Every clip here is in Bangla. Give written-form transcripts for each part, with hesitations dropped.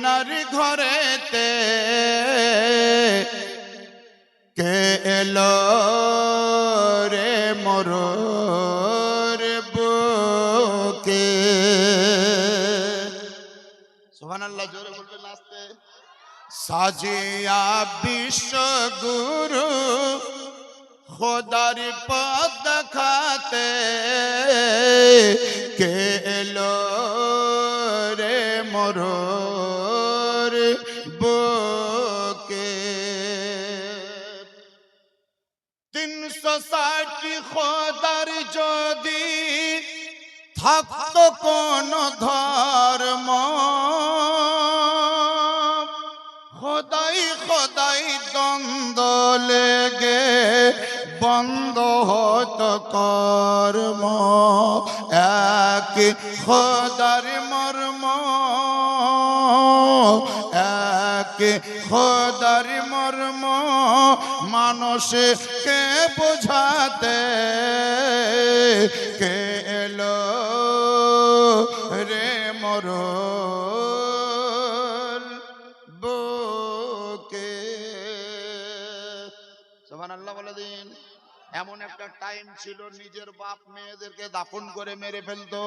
আমিনার ঘরেতে কে এলো রে মোর বুকে। সুবহানাল্লাহ, জোরে বলবেন আস্তে। সাজিয়া বিশ্বগুরু খোদার পথ দেখাতে কে এলো রে মোর বুকে। 360 খোদার যদি থাকতো কোন ধর্ম, খোদাই খোদাই দ্বন্দ্ব লেগে বন্ধ হতো কর্ম। এক খোদার মর্ম, এক খোদার মর্ম মানুষকে বোঝাতে কে এলো রে মোর বুকে। সুবহানাল্লাহ বলে দিন। এমন একটা টাইম ছিল নিজের বাপ মেয়েদেরকে দাফন করে মেরে ফেলতো।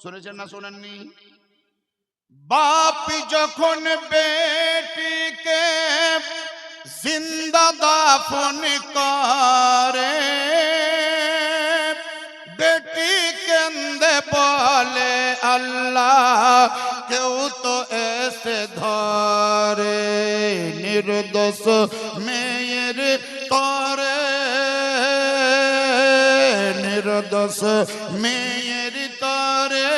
শুনেছেন না শোনেননি? বাপ যখন বেটিকে জিন্দা দাফন করে, বেটি কেন্দে বলে আল্লাহ কেউ তো এসে ধরে। নির্দোষ মেয়ের তরে, নির্দোষ মেয়ের তরে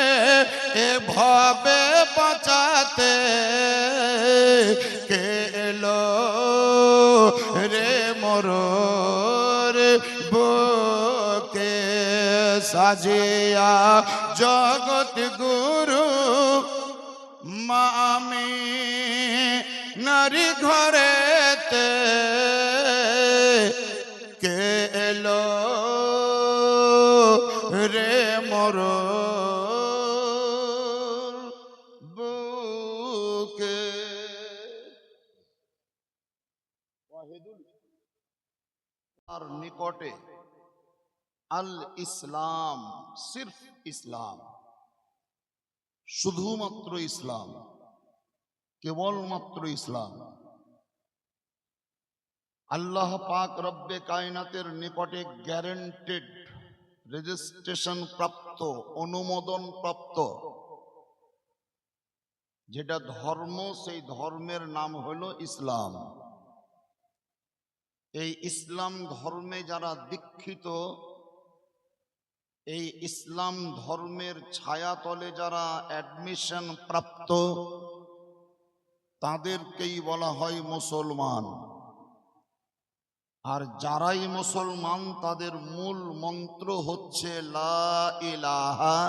এভাবে বাঁচাতে কে এলো রে মোর বুকে। সাজিয়া জগৎ গুরু মা আমিনার ঘরেতে কে এলো রে মোর বুকে। আর নিকটে আল ইসলাম, সির্ফ ইসলাম, শুধুমাত্র ইসলাম, কেবলমাত্র ইসলাম। আল্লাহ পাক রব্বে কায়নাতের নিকটে গ্যারান্টেড, রেজিস্ট্রেশন প্রাপ্ত, অনুমোদন প্রাপ্ত যেটা ধর্ম, সেই ধর্মের নাম হলো ইসলাম। এই ইসলাম ধর্মে যারা দীক্ষিত, এই ইসলাম ধর্মের ছায়াতলে যারা অ্যাডমিশন প্রাপ্ত, তাদেরকেই বলা হয় মুসলমান। আর যারাই মুসলমান তাদের মূল মন্ত্র হচ্ছে লা ইলাহা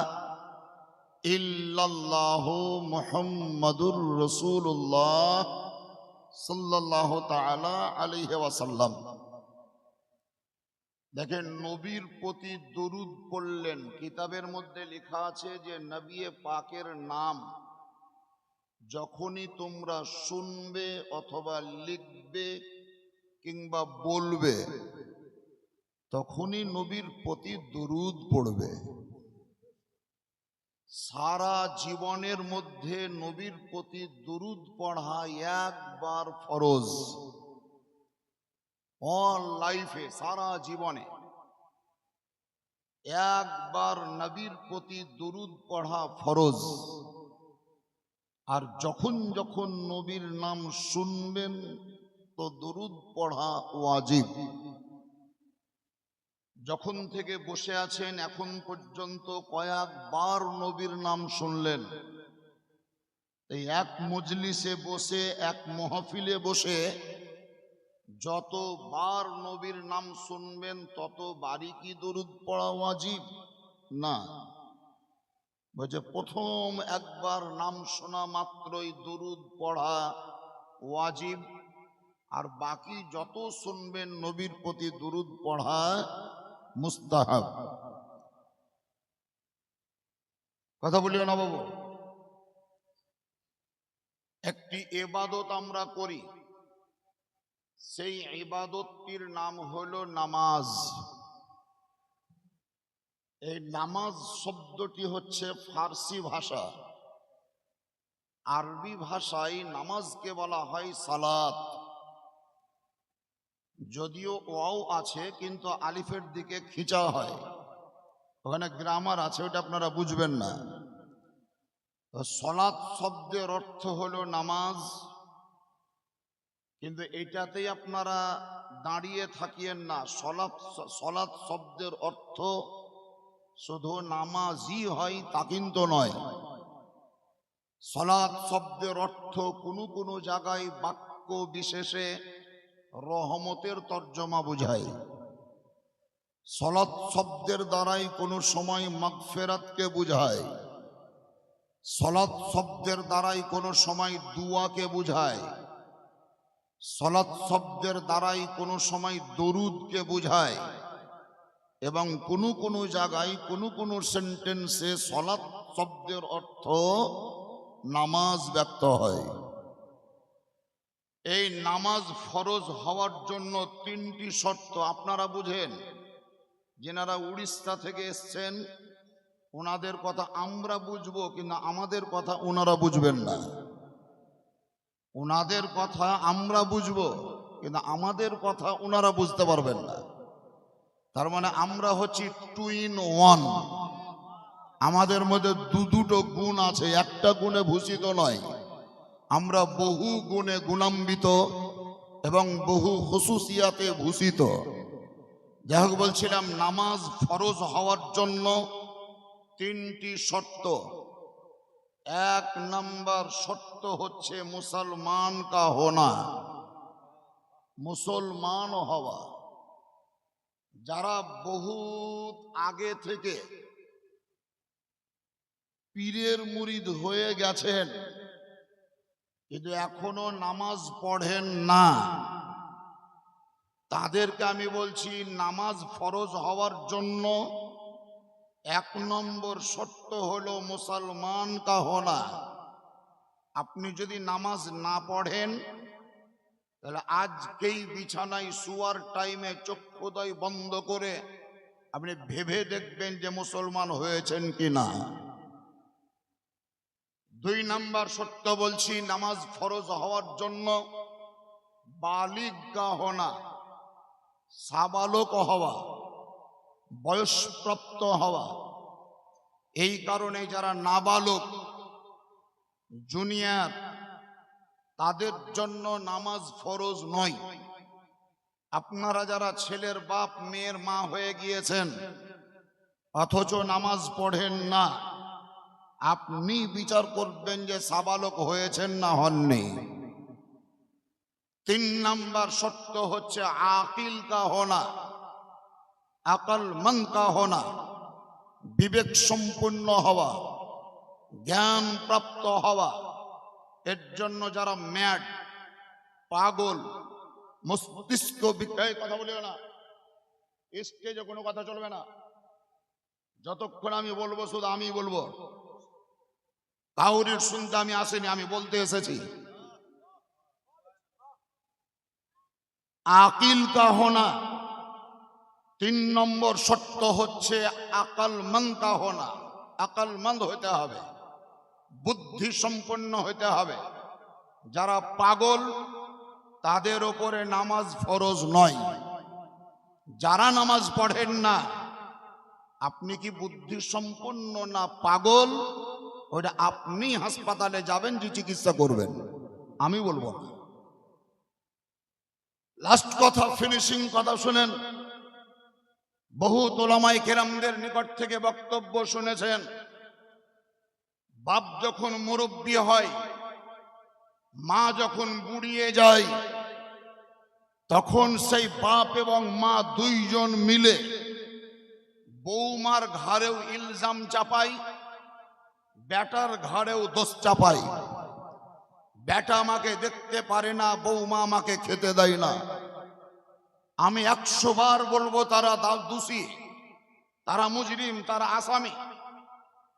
ইল্লাল্লাহু মুহাম্মাদুর রাসূলুল্লাহ সাল্লাল্লাহু তাআলা আলাইহি ওয়াসাল্লাম। দেখেন, নবীর প্রতি দরুদ পড়লেন। কিতাবের মধ্যে লেখা আছে যে নবী পাকের নাম যখনই তোমরা শুনবে অথবা লিখবে কিংবা বলবে, তখনই নবীর প্রতি দরুদ পড়বে। সারা জীবনের মধ্যে নবীর প্রতি দরুদ পড়া একবার ফরজ। অল লাইফে, সারা জীবনে একবার নবীর প্রতি দরুদ পড়া ফরজ। আর যখন যখন নবীর নাম শুনবেন তো দরুদ পড়া ওয়াজিব। যখন থেকে বসে আছেন এখন পর্যন্ত কয়েকবার নবীর নাম শুনলেন। এই এক মজলিসে বসে, এক মাহফিলে বসে যতবার নবীর নাম শুনবেন ততবারই কি দরুদ পড়া ওয়াজিব? না, বলছে প্রথম একবার নাম শোনা মাত্রই দরুদ পড়া ওয়াজিব, আর বাকি যত শুনবেন নবীর প্রতি দরুদ পড়া মুস্তাহাব। কথা বলিও না বাবু। একটি ইবাদত আমরা করি, সেই ইবাদতটির নাম হলো নামাজ। এই নামাজ শব্দটি হচ্ছে ফার্সি ভাষা। আরবি ভাষায় নামাজকে বলা হয় সালাত। যদিও ওয়াও আছে কিন্তু আলিফের দিকে খিচা হয়, ওখানে গ্রামার আছে, ওটা আপনারা বুঝবেন না। তো সলাৎ শব্দের অর্থ হলো নামাজ, কিন্তু এটাতেই আপনারা দাঁড়িয়ে থাকিয়েন না। সলাৎ শব্দের অর্থ শুধু নামাজই হয় তা কিন্তু নয়। সলাৎ শব্দের অর্থ কোনো কোনো জায়গায় বাক্য বিশেষে রহমতের তর্জমা বোঝায়। সলাৎ শব্দের দ্বারাই কোনো সময় মাগফিরাতকে বোঝায়। সলাৎ শব্দের দ্বারাই কোনো সময় দুয়াকে বোঝায়। সলাৎ শব্দের দ্বারাই কোনো সময় দরুদকে বোঝায়। এবং কোনো কোনো জায়গায় কোনো কোনো সেন্টেন্সে সলাৎ শব্দের অর্থ নামাজ ব্যক্ত হয়। এই নামাজ ফরজ হওয়ার জন্য তিনটি শর্ত আপনারা বুঝেন। যেনারা উড়িষ্যা থেকে এসছেন ওনাদের কথা আমরা বুঝবো, কিন্তু আমাদের কথা ওনারা বুঝবেন না। ওনাদের কথা আমরা বুঝবো, কিন্তু আমাদের কথা ওনারা বুঝতে পারবেন না। তার মানে আমরা হচ্ছি টু ইন ওয়ান। আমাদের মধ্যে দুটো গুণ আছে, একটা গুণে ভূষিত নয়। আমরা বহু গুণে গুণান্বিত এবং বহু হুসুসিয়াতে ভূষিত। যাই হোক, বলছিলাম নামাজ ফরজ হওয়ার জন্য তিনটি শর্ত। এক নম্বর শর্ত হচ্ছে মুসলমান কা হোনা, মুসলমান হওয়া। যারা বহুত আগে থেকে পীরের মুরিদ হয়ে গেছেন কিন্তু এখনো নামাজ পড়েন না, তাদেরকে আমি বলছি নামাজ ফরজ হওয়ার জন্য এক নম্বর শর্ত হলো মুসলমান কা হোনা। আপনি যদি নামাজ না পড়েন তাহলে আজকেই বিছানায় শুয়ার টাইমে চক্ষুদয় বন্ধ করে আপনি ভেবে দেখবেন যে মুসলমান হয়েছেন কিনা। দুই নাম্বার শর্ত বলছি নামাজ ফরজ হওয়ার জন্য বালিগ কা হোনা, সাবালক হওয়া, বয়সপ্রাপ্ত হওয়া। এই কারণে যারা নাবালক জুনিয়র তাদের জন্য নামাজ ফরজ নয়। আপনারা যারা ছেলের বাপ মেয়ের মা হয়ে গিয়েছেন অথচ নামাজ পড়েন না, আপনি বিচার করবেন যে সাবালক হয়েছেন না হননি। তিন নাম্বার শর্ত হচ্ছে আকিল কা হোনা, আকলমন্দ কা হোনা, বিবেক সম্পন্ন হওয়া, জ্ঞান প্রাপ্ত হওয়া। এর জন্য যারা ম্যাড, পাগল, মস্তিষ্ক বিক্রয়, কথা বলিও না, স্টেজে কোনো কথা চলবে না। যতক্ষণ আমি বলবো শুধু আমি বলবো, কাউরির শুনতে আমি আসিনি, আমি বলতে এসেছি। আকিল কা হোনা, তিন নম্বর শর্ত হচ্ছে আকলমন্দ কা হোনা। আকলমন্দ হতে হবে, বুদ্ধি সম্পন্ন হতে হবে। যারা পাগল তাদের ওপরে নামাজ ফরজ নয়। যারা নামাজ পড়েন না, আপনি কি বুদ্ধি সম্পন্ন না পাগল ওটা আপনি হাসপাতালে যাবেন যে চিকিৎসা করবেন, আমি বলবো না। লাস্ট কথা, ফিনিশিং কথা শুনেন। বহু ওলামায়ে কেরামদের নিকট থেকে বক্তব্য শুনেছেন, বাপ যখন মুরব্বী হয়, মা যখন বুড়িয়ে যায়, তখন সেই বাপ এবং মা দুইজন মিলে বৌমার ঘাড়েও ইলজাম চাপাই, বেটার ঘাড়েও দোষ চাপাই। বেটা আমাকে দেখতে পারে না, বৌমা আমাকে খেতে দেয় না। আমি 100 বার বলবো তারা দোষী, তারা মুজরিম, তারা আসামি।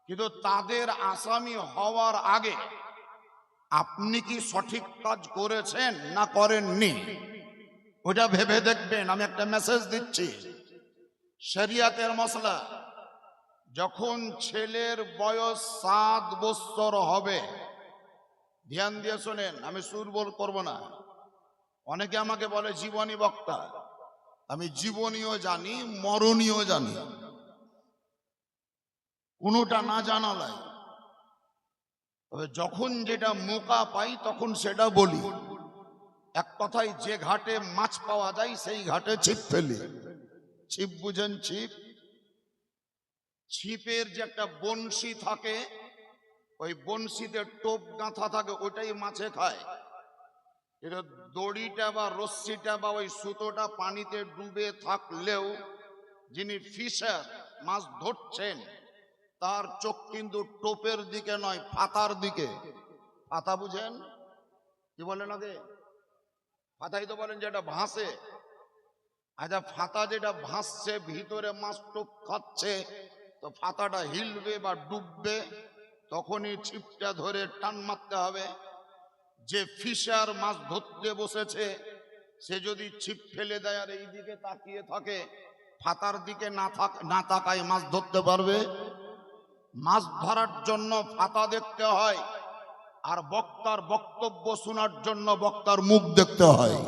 কিন্তু তাদের আসামি হওয়ার আগে আপনি কি সঠিক কাজ করেছেন না করেননি ওটা ভেবে দেখবেন। আমি একটা মেসেজ দিচ্ছি, শরিয়াতের মসলা। যখন ছেলের বয়স 7 বছর হবে, ধ্যান দিয়ে শোনেন, আমি সুর বল করব না। অনেকে আমাকে বলে জীবনী বক্তা, আমি জীবনীও জানি মরণীয় জানি, কোনোটা না জানালাই। তবে যখন যেটা মৌকা পাই তখন সেটা বলি। এক কথায়, যে ঘাটে মাছ পাওয়া যায় সেই ঘাটে ছিপ ফেলি। ছিপ বুঝেন? ছিপ, ছিপের যে একটা বনশি থাকে, ওই বনশিতে টোপ গাঁথা থাকে, ওইটাই মাছে খায়। এটা দড়িটা বা রশ্মিটা বা ওই সুতোটা পানিতে ডুবে থাকলেও যিনি ফিশার, মাছ ধরছেন, তার চোখ কিন্তু টোপের দিকে নয়, ফাতার দিকে। ফাতা বুঝেন? কি বলেন আগে? ফাতাই তো বলেন যেটা ভাসে। আচ্ছা, ফাতা যেটা ভাসছে, ভিতরে মাছ টোপ খাচ্ছে, তো ফাতাটা হিলবে বা ডুববে, তখনই ছিপটা ধরে টান মারতে হবে। যে ফিশার মাছ ধরতে বসেছে, সে যদি ছিপ ফেলে দেয় আর এই দিকে তাকিয়ে থাকে, ফাতার দিকে না তাকায়, মাছ ধরতে পারবে? মাছ ধরার জন্য ফাতা দেখতে হয়, আর বক্তার বক্তব্য শোনার জন্য বক্তার মুখ দেখতে হয়।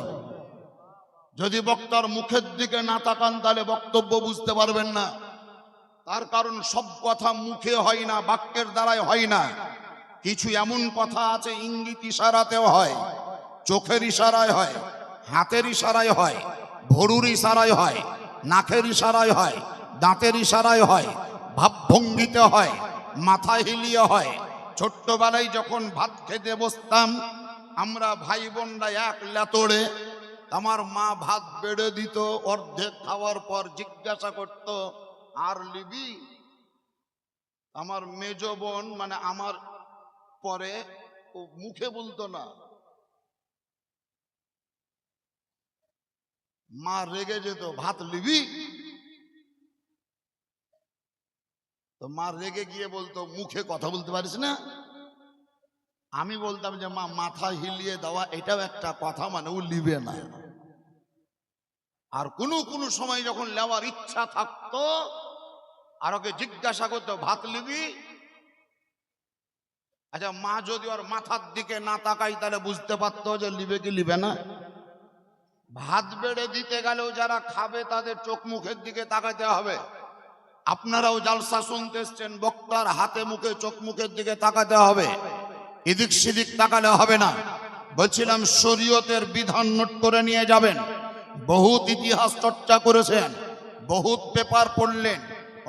যদি বক্তার মুখের দিকে না তাকান তাহলে বক্তব্য বুঝতে পারবেন না। তার কারণ সব কথা মুখে হয় না, বাক্যের দ্বারাই হয় না। কিছু এমন কথা আছে ইঙ্গিত ইশারাতেও হয়, চোখের ইশারায় হয়, হাতের ইশারায় হয়, ভরুর ইশারায় হয়, নাকের ইশারায় হয়, দাঁতের ইশারায় হয়, ভাবভঙ্গিতে হয়, মাথা হিলিয়ে হয়। ছোট্টবেলায় যখন ভাত খেতে বসতাম আমরা ভাই বোনরা এক লেতড়ে, আমার মা ভাত বেড়ে দিত, অর্ধেক খাওয়ার পর জিজ্ঞাসা করত, আর লিবি? আমার মেজ বোন, মানে আমার পরে, ও মুখে বলতো না, মা রেগে যেত, ভাত লিবি? তো মা রেগে গিয়ে বলতো, মুখে কথা বলতে পারিস না? আমি বলতাম যে মা, মাথা হিলিয়ে দেওয়া এটাও একটা কথা, মানে ও লিবে না। আর কোনো সময় যখন লেওয়ার ইচ্ছা থাকতো, আর ওকে জিজ্ঞাসা করতো, ভাত লিবি? আচ্ছা, মা যদি ওর মাথার দিকে না তাকাই তাহলে বুঝতে পারতো যে লিবে কি লিবে না। ভাত বেড়ে দিতে গেলেও যারা খাবে তাদের চোখ মুখের দিকে তাকাতে হবে। আপনারাও জালসা শুনতে এসছেন, বক্তার হাতে মুখে চোখ মুখের দিকে তাকাতে হবে, এদিক সেদিক তাকালে হবে না। বলছিলাম শরীয়তের বিধান নোট করে নিয়ে যাবেন। বহুত ইতিহাস চর্চা করেছেন, বহুত পেপার পড়লেন।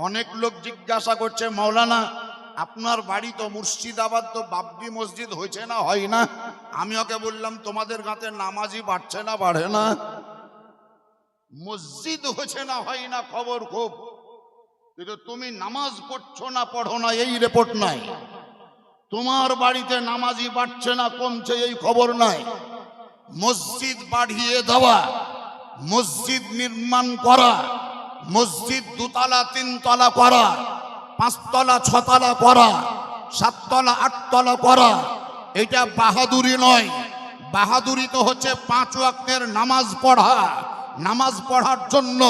অনেক লোক জিজ্ঞাসা করছে, মাওলানা আপনার বাড়ি তো মুর্শিদাবাদ, তো বাবরি মসজিদ হয়েছে না হয় না? আমি ওকে বললাম, তোমাদের গাঁতে নামাজি বাড়ছে না বাড়ে না? মসজিদ হয়েছে না হয় না খবর খুব, কিন্তু তুমি নামাজ পড়ছো না পড়ো না এই রিপোর্ট নাই। তোমার বাড়িতে নামাজি বাড়ছে না কমছে এই খবর নাই। মসজিদ বাড়িয়ে দেওয়া, মসজিদ নির্মাণ করা, মসজিদ 2 তলা 3 তলা করা, 5 তলা 6 তলা করা, 7 তলা 8 তলা করা, এটা বাহাদুরি নয়। বাহাদুরি তো হচ্ছে 5 ওয়াক্তের নামাজ পড়া। নামাজ পড়ার জন্য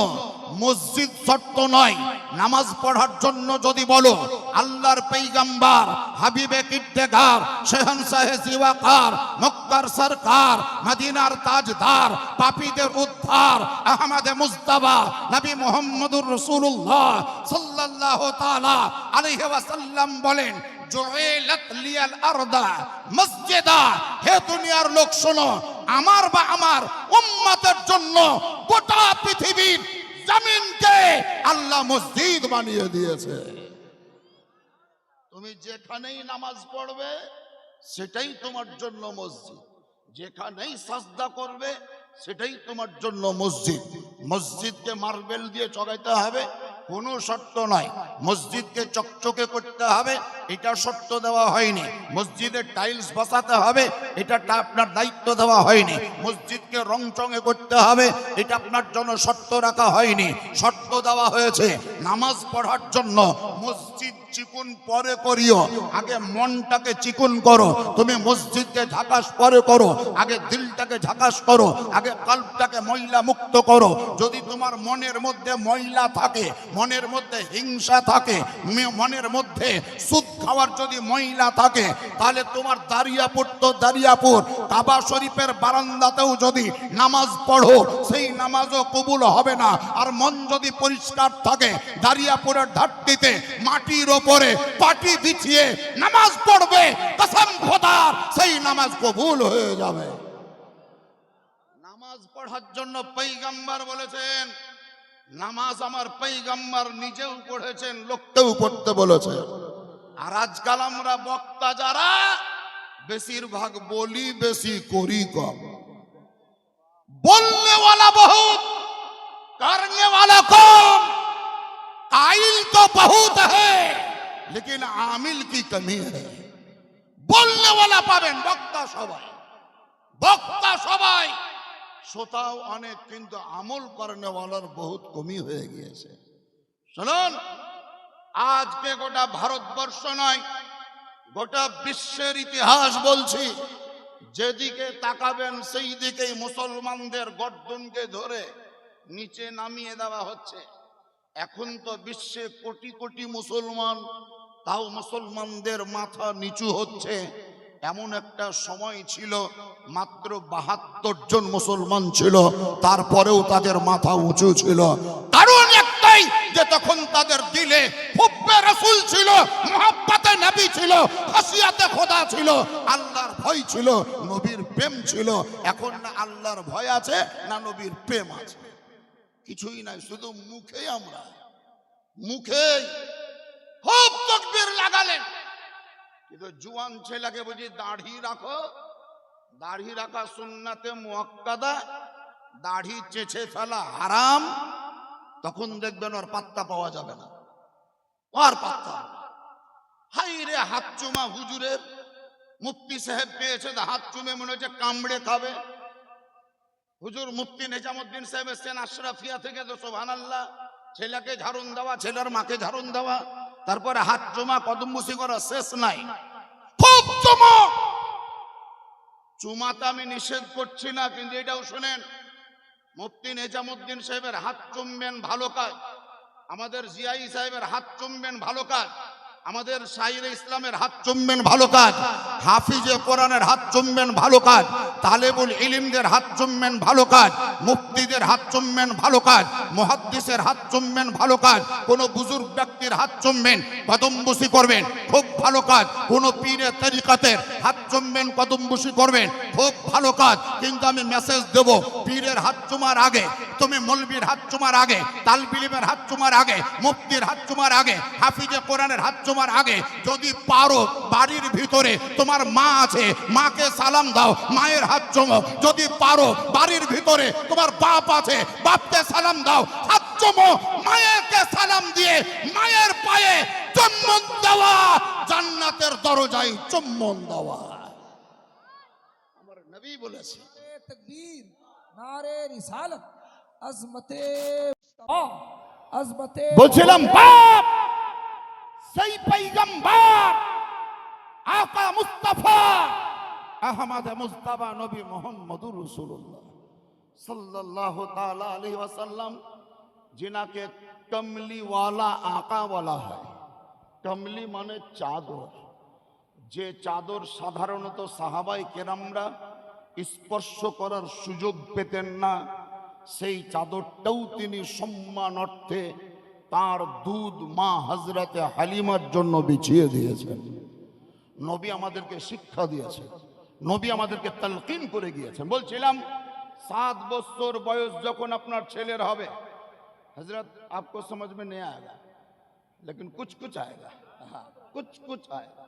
মসজিদ শর্ত নয়। নামাজ পড়ার জন্য যদি বলো, আল্লাহর পয়গম্বর হাবিবে কিরতেগার শেহনশাহে জিওয়াকার মক্কার সরকার মদিনার তাজদার পাপীদের উদ্ধার আহমদে মুস্তাফা নবী মুহাম্মদুর রাসূলুল্লাহ সাল্লাল্লাহু তাআলা আলাইহি ওয়াসাল্লাম বলেন, জুইলাত লিয়াল আরদা মসজিদা। হে দুনিয়ার লোক শোনো, আমার বা আমার উম্মতের জন্য গোটা পৃথিবীর জমিনকে আল্লাহ মসজিদ বানিয়ে দিয়েছে। তুমি যেখানেই নামাজ পড়বে সেটাই তোমার জন্য মসজিদ, যেখানেই সাজদা করবে সেটাই তোমার জন্য মসজিদ। মসজিদকে মার্বেল দিয়ে চগাইতে হবে কোনো শর্ত নয়, মসজিদকে চকচকে করতে হবে এটা শর্ত দেওয়া হয়নি, মসজিদের টাইলস বসাতে হবে এটা আপনার দায়িত্ব দেওয়া হয়নি, মসজিদকে রংচঙে করতে হবে এটা আপনার জন্য শর্ত রাখা হয়নি। শর্ত দেওয়া হয়েছে নামাজ পড়ার জন্য মসজিদ চিকুন পরে করিও, আগে মনটাকে চিকুন করো। তুমি মসজিদকে ঝাকাস পরে করো, আগে দিলটাকে ঝাকাস করো, আগে কলবটাকে ময়লা মুক্ত করো। যদি তোমার মনের মধ্যে ময়লা থাকে, মনের মধ্যে হিংসা থাকে, মনের মধ্যে সুদ খাওয়ার যদি ময়লা থাকে, তাহলে তোমার দাঁড়িয়াপুর তো দাঁড়িয়াপুর, কাবা শরীফের বারান্দাতেও যদি নামাজ পড়ো সেই নামাজও কবুল হবে না। আর মন যদি পরিষ্কার থাকে, দাঁড়িয়াপুরের ধারটিতে মাটির ওপরে পাটি বিছিয়ে নামাজ পড়বে, কসম খোদার সেই নামাজ কবুল হয়ে যাবে। নামাজ পড়ার জন্য পয়গম্বর বলেছেন, নামাজ আমার পয়গম্বর নিজেও পড়েছেন, লোককেও পড়তে বলেছেন। আর আজকাল আমরা বক্তা যারা, বেশিরভাগ বলি বেশি, করি কম। बोलने वाला बहुत, करने वाला कम। काइल तो बहुत है लेकिन आमिल की कमी है। बोलने वाला पाবেন বক্তা সবাই, বক্তা সবাই, শ্রোতাও অনেক, কিন্তু আমল করনে ওয়ালার বহুত কমি হয়ে গিয়েছে। শুনুন, আজকে গোটা ভারতবর্ষ নয়, গোটা বিশ্বের ইতিহাস বলছি, যেদিকে তাকাবেন সেই দিকেই মুসলমানদের গর্দনকে ধরে নিচে নামিয়ে দেওয়া হচ্ছে। এখন তো বিশ্বে কোটি কোটি মুসলমান, তাও মুসলমানদের মাথা নিচু হচ্ছে। এমন একটা সময় ছিল মাত্র ৭২ জন মুসলমান ছিল, তারপরেও তাদের মাথা উঁচু ছিল। কারণ একটাই, যে তখন তাদের দিলে হুব্বে রাসূল ছিল, মুহাব্বতে নবী ছিল, খাশিয়াতে খোদা ছিল, আল্লাহর ভয় ছিল, নবীর প্রেম ছিল। এখন না আল্লাহর ভয় আছে, না নবীর প্রেম আছে, কিছুই নাই। শুধু মুখেই আমরা, মুখেই খুব তাকবীর লাগালেন, কিন্তু জুয়ান ছেলেকে বুঝি দাড়ি রাখো, দাড়ি রাখা সুন্নাতে মুআক্কাদা, দাড়ি চেঁচে ফেলা হারাম, তখন দেখবেন ওর পাত্তা পাওয়া যাবে না, ওর পাত্তা। হাই রে, হাত চুমা হুজুরের, মুফতি সাহেব পেয়েছে, হাত চুমে মনে হচ্ছে কামড়ে খাবে। হুজুর মুফতি নিজামুদ্দিন সাহেব এসছেন আশরাফিয়া থেকে, তো সুবহানাল্লাহ, ছেলেকে ঝাড়ুন দেওয়া, ছেলের মাকে ঝাড়ুন দেওয়া, তারপরে হাত চুমা কদমবুসি করা, শেষ নাই, খুব চুমো। চুমাতে আমি নিষেধ করছি না, কিন্তু এটাও শুনেন, মুফতি নিজামুদ্দিন সাহেবের হাত চুমবেন, ভালো কাজ। আমাদের জিয়াই সাহেবের হাত চুমবেন, ভালো কাজ। আমাদের শাইরে ইসলামের হাত চুমবেন, ভালো কাজ। হাফিজে কোরআনের হাত চুমবেন, ভালো কাজ। তালেবুল ইলমদের হাত চুমবেন, ভালো কাজ। মুফতিদের হাত চুমবেন, ভালো কাজ। মুহাদ্দিসের হাত চুমবেন, ভালো কাজ। কোনো বুজুর্গ ব্যক্তির হাত চুমবেন, কদমবুসি করবেন, খুব ভালো কাজ। কোনো পীরে তরিকাতের হাত চুমবেন, কদমবুসি করবেন, খুব ভালো কাজ। কিন্তু আমি মেসেজ দেব, পীরের হাত চুমার আগে, তুমি মৌলবীর হাত চুমার আগে, তালবে ইলমের হাত চুমার আগে, মুফতির হাত চুমার আগে, হাফিজে কোরআনের হাত চুমার আগে, যদি পারো বাড়ির ভিতরে তোমার মা আছে, মাকে সালাম দাও, মায়ের হাত চুমো। যদি পারো বাড়ির ভিতরে তোমার বাপ আছে, বাপকে সালাম দাও, হাত চুমো। মায়েরকে সালাম দিয়ে মায়ের পায়ে চুম্বন দেওয়া জান্নাতের দরজায় চুম্বন দেওয়া। আমার নবী বলেছে, तकबीर, नारे रिसालत, अज़मते अज़मते। বলছিলাম বাপ সেই পয়গম্বর আকা মুস্তাফা আহমদ মুস্তাফা নবী মুহাম্মদুর রাসূলুল্লাহ সাল্লাল্লাহু তাআলা আলাইহি ওয়াসাল্লাম, जिनाके कमली वाला आका वाला है। कमली माने चादर, जे चादर साधारणत साहाबाए केरामरा स्पर्श करार सुयोग पेतेन ना, सेई चादरटाও তিনি সম্মানার্থে তার দুধ মা হযরতে হালিমার জন্য বিছিয়ে দিয়েছেন। নবী আমাদেরকে শিক্ষা দিয়েছেন, নবী আমাদেরকে তালকিন করে গিয়েছেন। বলছিলাম 7 বছর বয়স যখন আপনার ছেলের হবে, हजरत आपको समझ में नहीं आएगा, लेकिन कुछ कुछ आएगा, हाँ कुछ कुछ आएगा।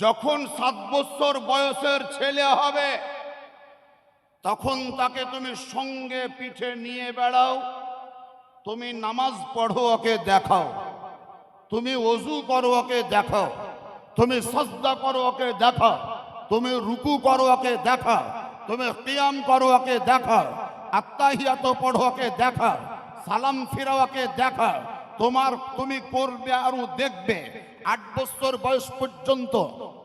যখন 7 বছর বয়সের ছেলে হবে, তখন তাকে তুমি সঙ্গে পিঠে নিয়ে বেড়াও, তুমি নামাজ পড়ো ওকে দেখাও, তুমি ওযু করো ওকে দেখাও, তুমি সাজদা করো ওকে দেখাও, তুমি রুকু করো ওকে দেখাও, তুমি কিয়াম করো ওকে দেখাও, আত্তাহিয়াত পড়ো ওকে দেখাও, সালাম ফিরাও ওকে দেখাও। তুমি করবে আরো দেখবে। 8 বছর বয়স পর্যন্ত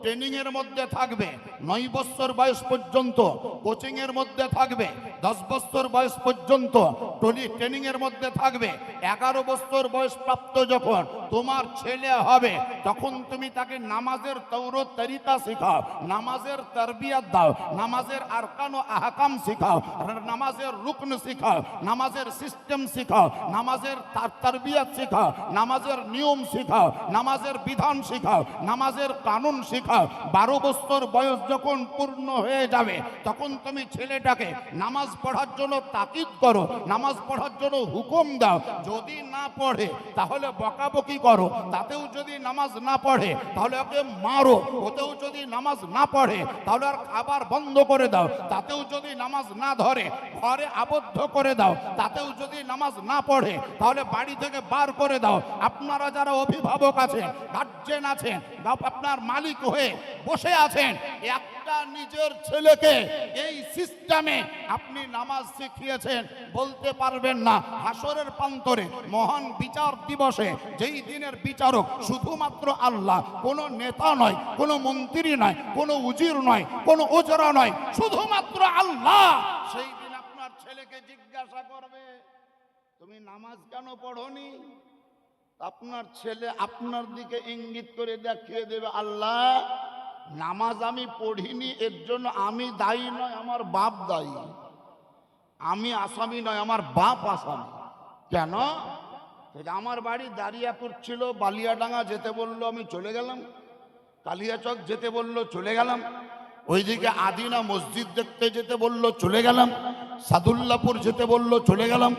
ট্রেনিং এর মধ্যে থাকবে, 9 বছর বয়স পর্যন্ত কোচিং এর মধ্যে থাকবে, 10 বছর বয়স পর্যন্ত ট্রেনিং এর মধ্যে থাকবে। 11 বছর বয়স প্রাপ্ত যখন তোমার ছেলে হবে, তখন তুমি তাকে নামাজের তৌরত তরিকা শেখাও, নামাজের তারবিয়াত দাও, নামাজের আরকান ও আহকাম শেখাও, নামাজের রুকন শেখাও, নামাজের সিস্টেম শেখাও, নামাজের তারবিয়াত শেখাও, নামাজের নিয়ম শেখাও, নামাজের বিধান শেখাও, নামাজের কানুন শেখাও। 12 বছর বয়স যখন পূর্ণ হয়ে যাবে, তখন তুমি ছেলেটাকে নামাজ পড়ার জন্য তাকিদ করো, নামাজ পড়ার জন্য হুকুম দাও। যদি না পড়ে তাহলে বকাবকি করো, তাতেও যদি নামাজ না পড়ে তাহলে ওকে মারো, ওতেও যদি নামাজ না পড়ে তাহলে আর খাবার বন্ধ করে দাও, তাতেও যদি নামাজ না ধরে ঘরে আবদ্ধ করে দাও, তাতেও যদি নামাজ না পড়ে তাহলে বাড়ি থেকে বার করে দাও। আপনারা যারা অভিভাবক আছেন, গার্জেন আছেন, আপনার মালিক হয়ে বসে আছেন, একটা নিজের ছেলেকে এই সিস্টেমে আপনি নামাজ শিখিয়েছেন, বলতে পারবেন না হাসরের প্রান্তরে মহান বিচার দিবসে, যেই দিনের বিচারক শুধুমাত্র আল্লাহ, কোনো নেতা নয়, কোনো মন্ত্রী নয়, কোনো উজির নয়, কোনো ওজরা নয়, শুধুমাত্র আল্লাহ। সেই দিন আপনার ছেলেকে জিজ্ঞাসা করবে, তুমি নামাজ কেন পড়োনি? আপনার ছেলে আপনার দিকে ইঙ্গিত করে দেখিয়ে দেবে, আল্লাহ নামাজ আমি পড়িনি, এর জন্য আমি দায়ী নয়, আমার বাপ দায়ী। আমি আসামি নয়, আমার বাপ আসামি। কেন? আমার বাড়ি দাঁড়িয়াপুর ছিল, বালিয়াডাঙ্গা যেতে বললো আমি চলে গেলাম, কালিয়াচক যেতে বললো চলে গেলাম, ওইদিকে আদিনা মসজিদ দেখতে যেতে বললো চলে গেলাম, সাদুল্লাপুর যেতে বললো চলে গেলাম,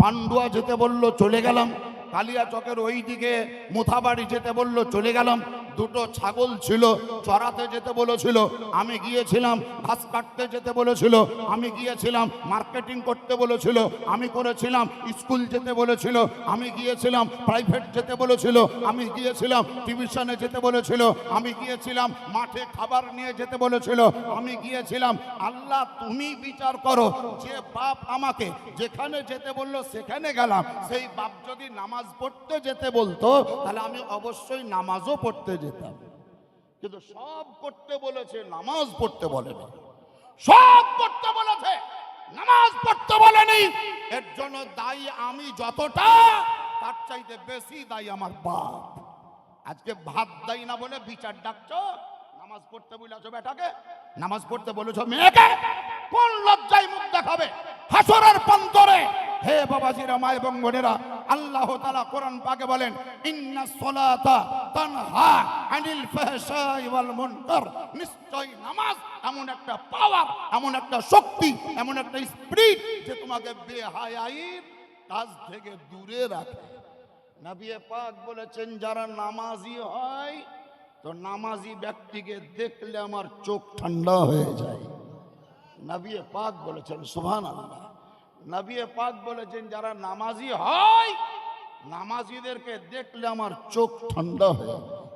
পান্ডুয়া যেতে বললো চলে গেলাম, কালিয়াচকের ওইদিকে মুথাবাড়ি যেতে বললো চলে গেলাম। দুটো ছাগল ছিল, চড়াতে যেতে বলেছিল, আমি গিয়েছিলাম। ঘাস কাটতে যেতে বলেছিল, আমি গিয়েছিলাম। মার্কেটিং করতে বলেছিল, আমি করেছিলাম। স্কুল যেতে বলেছিল, আমি গিয়েছিলাম। প্রাইভেট যেতে বলেছিল, আমি গিয়েছিলাম। টিউশনে যেতে বলেছিল, আমি গিয়েছিলাম। মাঠে খাবার নিয়ে যেতে বলেছিল, আমি গিয়েছিলাম। আল্লাহ তুমি বিচার করো, যে বাপ আমাকে যেখানে যেতে বললো সেখানে গেলাম, সেই বাপ যদি নামাজ পড়তে যেতে বলতো তাহলে আমি অবশ্যই নামাজও পড়তে যেতাম। কিন্তু সব করতে বলেছে, নামাজ পড়তে বলেনি। সব করতে বলেছে, নামাজ পড়তে বলেনি। এর জন্য দায়ী আমি যতটা, তার চাইতে বেশি দায়ী আমার বাপ। আজকে ভাত দায়ী না বলে বিচার ডাকছো। নামাজ পড়তে বলেছো বেটাকে, নামাজ পড়তে বলেছো মেয়েকে, কোন লজ্জায় মুখ দেখাবে হাসরের প্রান্তরে? হে বাবাজিরা, মা এবং বোনেরা, আল্লাহ তাআলা কোরআন পাকে বলেন, ইন্নাস সালাতা তানহা আনিল ফাহশাই ওয়াল মুনকার। নিশ্চয় নামাজ এমন একটা পাওয়ার, এমন একটা শক্তি, এমন একটা স্পিরিট যে তোমাকে বেহায়াইর কাজ থেকে দূরে রাখে। নবী পাক বলেছেন, যারা নামাজি হয় তো নামাজি ব্যক্তিকে দেখলে আমার চোখ ঠান্ডা হয়ে যায়। নবী পাক বলেছেন, সুবহানাল্লাহ। নবী পাক বলেছেন, যারা নামাজি হয় নামাজিদেরকে দেখলে আমার চোখ ঠান্ডা হয়ে যায়।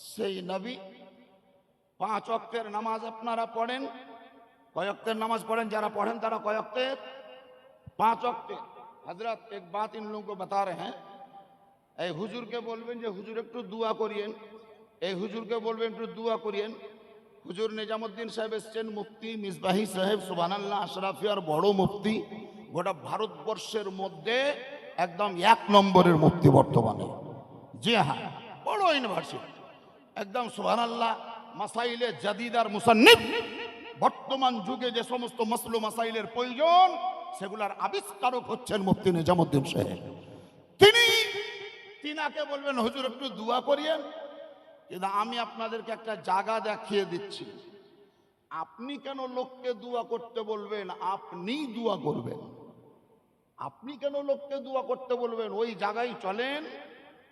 সেই নবী 5 ওয়াক্তের নামাজ আপনারা পড়েন, কয় ওয়াক্তের নামাজ পড়েন? যারা পড়েন তারা কয় ওয়াক্তের? 5 ওয়াক্তের। হযরত एक बात इन लोगों को बता रहे हैं, এই হুজুরকে বলবেন যে হুজুর একটু দোয়া করিয়েন, এই হুজুরকে বলবেন একটু দোয়া করিয়েন। হুজুর নিজামুদ্দিন সাহেব এসছেন, মুফতি মিসবাহি সাহেব, সুবহানাল্লাহ, আশরাফি আর বড় মুফতি, গোটা ভারতবর্ষের মধ্যে একদম 1 নম্বরের মুফতি বর্তমানে। জি হ্যাঁ, বড় ইউনিভার্সিটি, একদম সুবহানাল্লাহ। মাসাইলে জাদিদার মুসান্নিফ, বর্তমান যুগে যে সমস্ত মাসলু মাসাইলের প্রয়োজন সেগুলার আবিষ্কারক হচ্ছেন মুফতি নিজামুদ্দিন সাহেব। তিনাকে বলবেন হুজুর একটু দোয়া করিয়েন। কিন্তু আমি আপনাদেরকে একটা জায়গা দেখিয়ে দিচ্ছি, আপনি কেন লোককে দোয়া করতে বলবেন? আপনিই দোয়া করবেন। আপনি কেন লোককে দোয়া করতে বলবেন? ওই জায়গায় চলেন,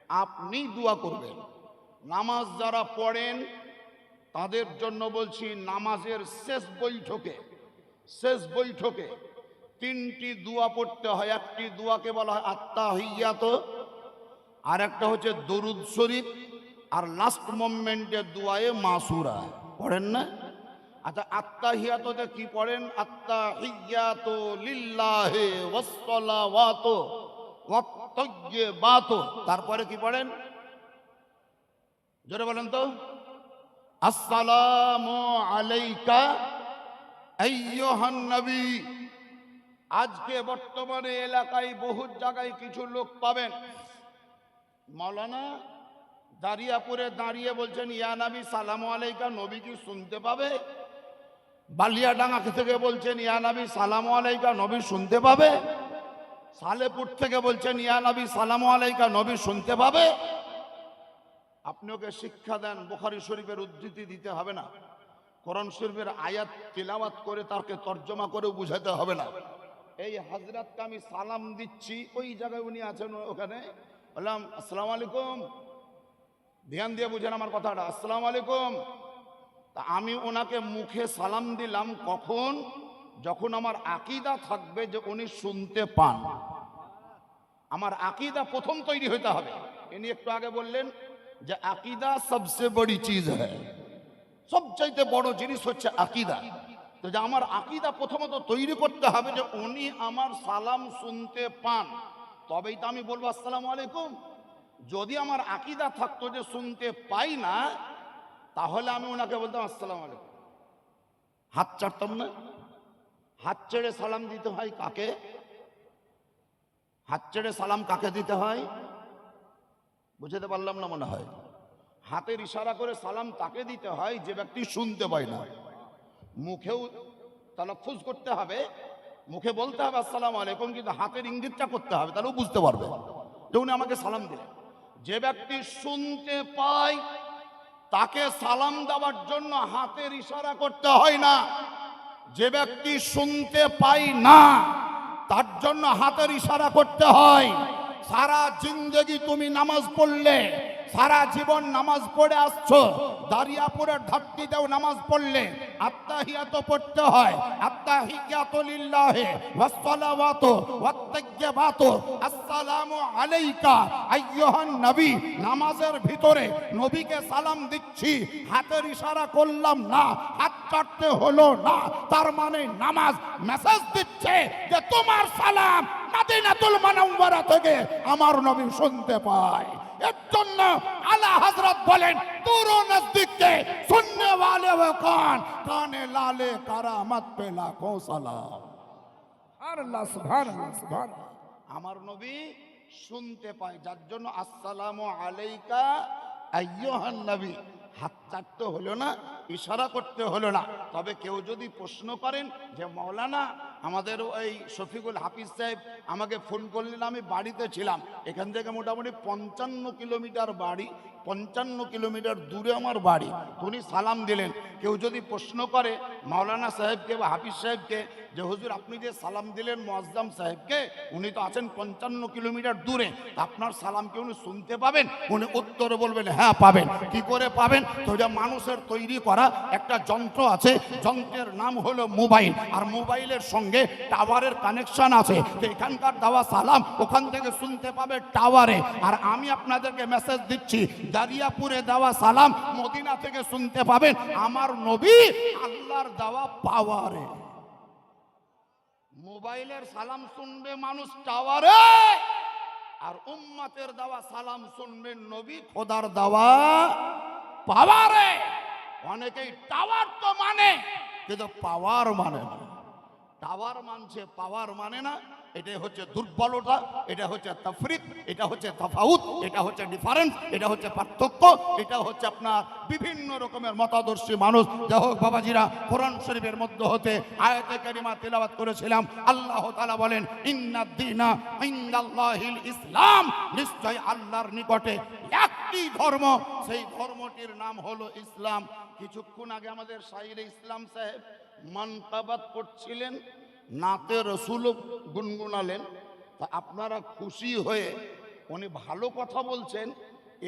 আপনি দোয়া করবেন। নামাজ যারা পড়েন তাদের জন্য বলছি, নামাজের শেষ বৈঠকে 3টি দোয়া পড়তে হয়। একটি দোয়াকে বলা হয় আত্তাহিয়াত, আর একটা হচ্ছে দরুদ শরীফ, আর লাস্ট মোমেন্টে দোয়ায়ে মাসুরা পড়েন না? আচ্ছা, আত্তাহিয়াততে কি পড়েন? আত্তাহিয়াতু লিল্লাহি ওয়াস সালাওয়াতু ওয়াত ওয়াত্তাইয়্যিবাত। তারপরে কি পড়েন জোরে বলেন তো? আসসালামু আলাইকা আইয়ুহান নবী। আজকে বর্তমানে এলাকায় বহু জায়গায় কিছু লোক পাবেন মাওলানা দারিয়াপুরে দাঁড়িয়ে বলছেন ইয়া নবী সালামু আলাইকা, নবী কি শুনতে পাবে? বালিয়াডাঙ্গা থেকে বলছেন ইয়া নবী সালামু আলাইকা, নবী শুনতে পাবে? সালেপুর থেকে বলছেন ইয়া নবী সালামু আলাইকা, নবী শুনতে পাবে? আপনি ওকে শিক্ষা দেন, বুখারী শরীফের উদ্ধৃতি দিতে হবে না, কোরআন শরীফের আয়াত তিলাওয়াত করে তাকে তর্জমা করে বুঝাতে হবে না। এই হযরতকে আমি সালাম দিচ্ছি, ওই জায়গায় উনি আছেন, ওখানে বললাম আসসালামু আলাইকুম, ধ্যান দিয়ে বুঝেন আমার কথাটা, আসসালামু আলাইকুম। তা আমি ওনাকে মুখে সালাম দিলাম কখন? যখন আমার আকীদা থাকবে যে উনি শুনতে পান। আমার আকীদা প্রথম তৈরি হতে হবে। ইনি একটু আগে বললেন যে আকীদা সবচেয়ে বড় চিজ হ্যায়, সবচাইতে বড় জিনিস হচ্ছে আকীদা। তো যে আমার আকীদা প্রথমত তৈরি করতে হবে যে উনি আমার সালাম শুনতে পান, তবেই তো আমি বলবো আসসালামু আলাইকুম। যদি আমার আকীদা থাকতো যে শুনতে পাই না, তাহলে আমি ওনাকে বলতাম আসসালামু আলাইকুম, হাত চাটতাম না। হাত ছেড়ে সালাম দিতে হয় কাকে? হাত ছেড়ে সালাম কাকে দিতে হয় বুঝতে পারলাম না মনে হয়। হাতের ইশারা করে সালাম তাকে দিতে হয় যে ব্যক্তি শুনতে পায় না। মুখেও তালাফুজ করতে হবে, মুখে বলতে হবে আসসালামু আলাইকুম, কিন্তু হাতের ইঙ্গিতটা করতে হবে, তাহলেও বুঝতে পারবে যে উনি আমাকে সালাম দিলেন। যে ব্যক্তি শুনতে পায় তাকে সালাম দেওয়ার জন্য হাতের ইশারা করতে হয় না। যে ব্যক্তি শুনতে পায় না তার জন্য হাতের ইশারা করতে হয়। সারা জিন্দেগি তুমি নামাজ পড়লে, সারা জীবন নামাজ পড়ে আসছো, দারিয়াপুরের ধরতিতেও নামাজ পড়লে আত্তাহিয়াত পড়তে হয়। আত্তাহিয়াতু লিল্লাহি ওয়াস সালাওয়াতু ওয়াত তাইয়্যিবাতু আসসালামু আলাইকা আইয়ুহান নবী। নামাজের ভিতরে নবীকে সালাম দিচ্ছি, হাতের ইশারা করলাম না, হাত চাটতে হলো না। তার মানে নামাজ মেসেজ দিচ্ছে যে তোমার সালাম মদিনাতুল মুনাওয়ারা থেকে আমার নবী শুনতে পায়। এর জন্য আলা হযরত বলেন দূর নজদীক কে সুননে ওয়ালে ও কান, কানে লালে কারামত পে লাখো সালাম। সুবহানাল্লাহ, সুবহানাল্লাহ, সুবহানাল্লাহ। আমার নবী শুনতে পায়, যার জন্য আসসালামু আলাইকা আইয়ুহান নবী। হাত চাটতে হলো না, ইশারা করতে হলো না। তবে কেউ যদি প্রশ্ন করেন যে মাওলানা আমাদের ওই শফিকুল হাফিজ সাহেব আমাকে ফোন করলেন, আমি বাড়িতে ছিলাম, এখান থেকে মোটামুটি 55 কিলোমিটার বাড়ি, 55 কিলোমিটার দূরে আমার বাড়ি, উনি সালাম দিলেন। কেউ যদি প্রশ্ন করে মাওলানা সাহেবকে বা হাফিজ সাহেবকে যে হুজুর আপনি যে সালাম দিলেন মুআজ্জম সাহেবকে, উনি তো আছেন 55 কিলোমিটার দূরে, আপনার সালাম কি উনি শুনতে পাবেন? উনি উত্তরে বলবেন হ্যাঁ পাবেন। কি করে পাবেন? তো যে মানুষের তৈরি করা একটা যন্ত্র আছে, যন্ত্রের নাম হলো মোবাইল, আর মোবাইলের সঙ্গে টাওয়ারের কানেকশন আছে। তো এখানকার দেওয়া সালাম ওখান থেকে শুনতে পাবে টাওয়ারে। আর আমি আপনাদেরকে মেসেজ দিচ্ছি দারিয়াপুরে দেওয়া সালাম মদিনা থেকে শুনতে পাবেন আমার নবী আল্লাহর দেওয়া পাওয়ারে। মোবাইলের সালাম শুনবে মানুষ টাওয়ারে, আর উম্মতের দেওয়া সালাম শুনবেন নবী খোদার দেওয়া পাওয়ারে। অনেকেই টাওয়ার তো মানে কিন্তু পাওয়ার মানে না। টাওয়ার মানছে, পাওয়ার মানে না। এটাই হচ্ছে দুর্বলতা, এটা হচ্ছে তাফরিক, এটা হচ্ছে তাফাউত, এটা হচ্ছে ডিফারেন্স, এটা হচ্ছে পার্থক্য, এটা হচ্ছে আপনার বিভিন্ন রকমের মতাদর্শী মানুষ। যাই হোক বাবাজিরা, কোরআন শরীফের মধ্যে হতে আয়াতে কারিমা তেলাওয়াত করেছিলাম। আল্লাহ তাআলা বলেন ইন্নাদ দীনা ইনদাল্লাহিল ইসলাম, নিশ্চয় আল্লাহর নিকটে একটি ধর্ম, সেই ধর্মটির নাম হলো ইসলাম। কিছুক্ষণ আগে আমাদের শাইরে ইসলাম সাহেব মানকাবাত করছিলেন, নাতে রসুল গুনগুনালেন। তা আপনারা খুশি হয়ে, উনি ভালো কথা বলছেন,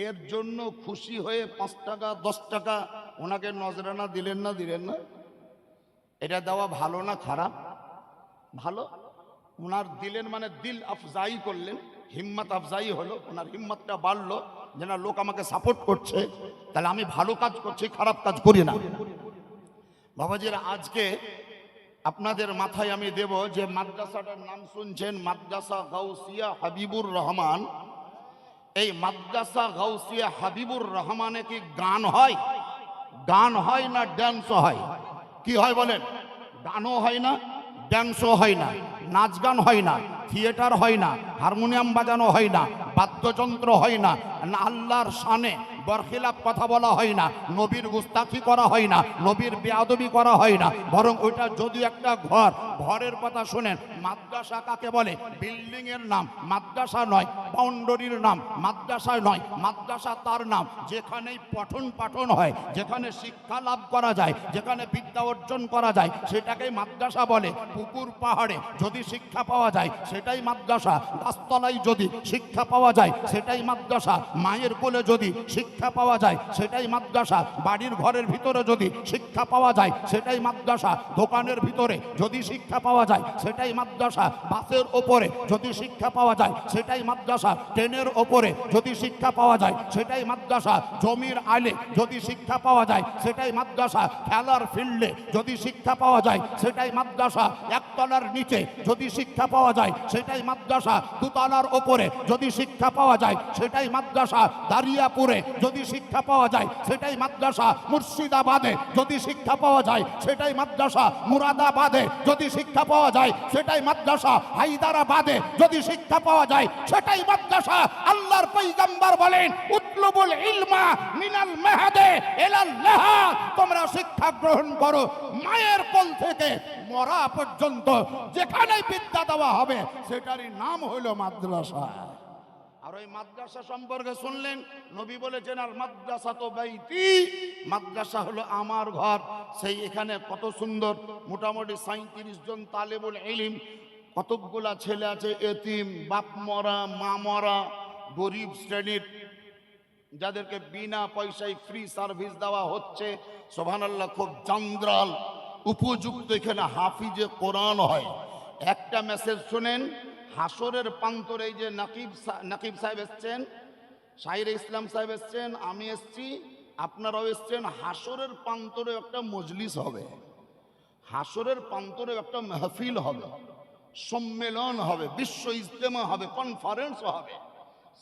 এর জন্য খুশি হয়ে 5 টাকা 10 টাকা ওনাকে নজরানা দিলেন না? দিলেন না? এটা দেওয়া ভালো না খারাপ? ভালো। ওনার দিলেন মানে দিল আফজাই করলেন, হিম্মত আফজাই হলো, ওনার হিম্মতটা বাড়লো যে না লোক আমাকে সাপোর্ট করছে, তাহলে আমি ভালো কাজ করছি, খারাপ কাজ করি না। বাবাজিরা, আজকে আপনাদের মাথায় আমি দেব যে মাদ্রাসাটার নাম শুনছেন, মাদ্রাসা গাউসিয়া হাবিবুর রহমান। এই মাদ্রাসা গাউসিয়া হাবিবুর রহমানে কি গান হয়? গান হয় না ড্যান্সও হয়? কি হয় বলেন? গানও হয় না, ড্যান্সও হয় না, নাচ গান হয় না, থিয়েটার হয় না, হারমোনিয়াম বাজানো হয় না, বাদ্যযন্ত্র হয় না, না আল্লাহর শানে বরখিলাপ কথা বলা হয় না, নবীর গুস্তাখি করা হয় না, নবীর বেয়াদবি করা হয় না। বরং ওইটা যদি একটা ঘর, ঘরের কথা শোনেন, মাদ্রাসা কাকে বলে? বিল্ডিং এর নাম মাদ্রাসা নয়, বাউন্ডারির নাম মাদ্রাসা নয়, মাদ্রাসা তার নাম যেখানেই পঠন পাঠন হয়, যেখানে শিক্ষা লাভ করা যায়, যেখানে বিদ্যা অর্জন করা যায়, সেটাকেই মাদ্রাসা বলে। পুকুর পাহাড়ে যদি শিক্ষা পাওয়া যায় সেটাই মাদ্রাসা, গাছতলায় যদি শিক্ষা পাওয়া যায় সেটাই মাদ্রাসা, মায়ের কোলে যদি শিক্ষা পাওয়া যায় সেটাই মাদ্রাসা, বাড়ির ঘরের ভিতরে যদি শিক্ষা পাওয়া যায় সেটাই মাদ্রাসা, দোকানের ভিতরে যদি শিক্ষা পাওয়া যায় সেটাই মাদ্রাসা, বাসের ওপরে যদি শিক্ষা পাওয়া যায় সেটাই মাদ্রাসা, ট্রেনের ওপরে যদি শিক্ষা পাওয়া যায় সেটাই মাদ্রাসা, জমির আলে যদি শিক্ষা পাওয়া যায় সেটাই মাদ্রাসা, খেলার ফিল্ডে যদি শিক্ষা পাওয়া যায় সেটাই মাদ্রাসা, একতলার নিচে যদি শিক্ষা পাওয়া যায় সেটাই মাদ্রাসা, দুতলার ওপরে যদি শিক্ষা পাওয়া যায় সেটাই মাদ্রাসা, দারিয়াপুরে যদি শিক্ষা পাওয়া যায় সেটাই মাদ্রাসা, মুর্শিদাবাদে যদি শিক্ষা পাওয়া যায় সেটাই মাদ্রাসা, মুরাদাবাদে যদি শিক্ষা পাওয়া যায় সেটাই মাদ্রাসা, হায়দ্রাবাদে যদি শিক্ষা পাওয়া যায় সেটাই মাদ্রাসা। আল্লাহর পয়গম্বর বলেন, উতলুবুল ইলমা মিনাল মাহদে ইলাল লাহাদ, তোমরা শিক্ষা গ্রহণ করো মায়ের কোল থেকে মরা পর্যন্ত, যেখানে বিদ্যা দেওয়া হবে সেটারই নাম হলো মাদ্রাসা। আর ওই মাদ্রাসা সম্পর্কে শুনলেন, নবী বলেছেন আর মাদ্রাসা তো বাইতি, মাদ্রাসা হলো আমার ঘর। সেই এখানে কত সুন্দর, মোটামুটি 37 জন তালেবুল ইলম, কতকগুলা ছেলে আছে এতিম, বাপ মরা, মা মরা, গরিব শ্রেণীর, যাদেরকে বিনা পয়সায় ফ্রি সার্ভিস দেওয়া হচ্ছে। সুবহানাল্লাহ, খুব জান্দ্রাল উপযুক্ত এখানে হাফিজে কোরআন হয়। একটা মেসেজ শুনেন, হাসরের প্রান্তরে এই যে নাকিব সাহেব এসছেন, শাহির ইসলাম সাহেব এসছেন, আমি এসছি, আপনারাও এসছেন, হাসরের প্রান্তরে একটা মজলিস হবে, হাসরের প্রান্তরে একটা মাহফিল হবে, সম্মেলন হবে, বিশ্ব ইজতেমা হবে, কনফারেন্স হবে।